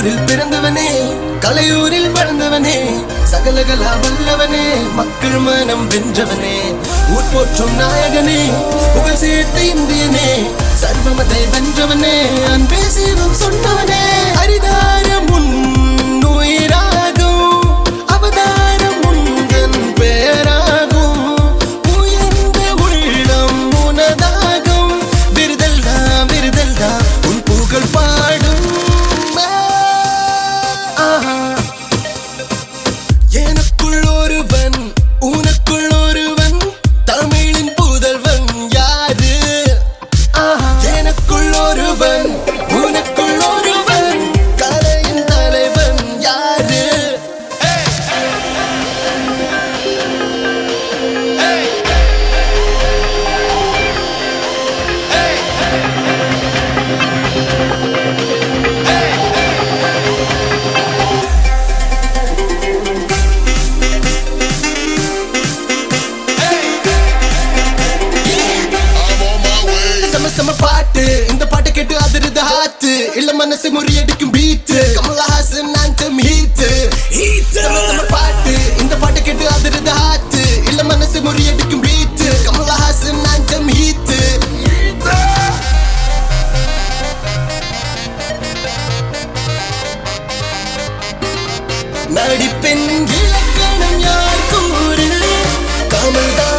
கல்லூரில் பிறந்தவனே, கலையூரில் வளர்ந்தவனே, சகலகலா வல்லவனே, மக்கள் மனம் வென்றவனே, ஊர் போற்றும் நாயகனே, புகழ் சேர்த்த இந்தியனே, சர்வமதை வென்றவனே, அன்பே சீரும் சொன்னவனே, அரிதாரம் உன் உயிராகும், அவதாரம் உந்தன் பெயராகும், உயர்ந்த உள்ளம் உனதாகும், விருதல்தா உன் புகழ் பாடும். எனக்குள் ஒருவன், உனக்குள் ஒருவன், தமிழின் புதல்வன் யாரு? எனக்குள் ஒருவன், உனக்குள் ஒருவன், கலையின் தலைவன் யாரு? சம பாட்டு, இந்த பாட்டை கேட்டு அதிருது ஹாத்து, இல்ல மனசு முறியடிக்கும் பீட், கமலஹாசன் ஆந்தம் ஹீட். சம பாட்டு, இந்த பாட்டை கேட்டு அதிருது ஹாத்து, இல்ல மனசு முறியடிக்கும் பீட், கமலஹாசன் ஆந்தம் ஹீட். நடிப்பெண் இலக்கணம் யார் கூறு? கமல்தான்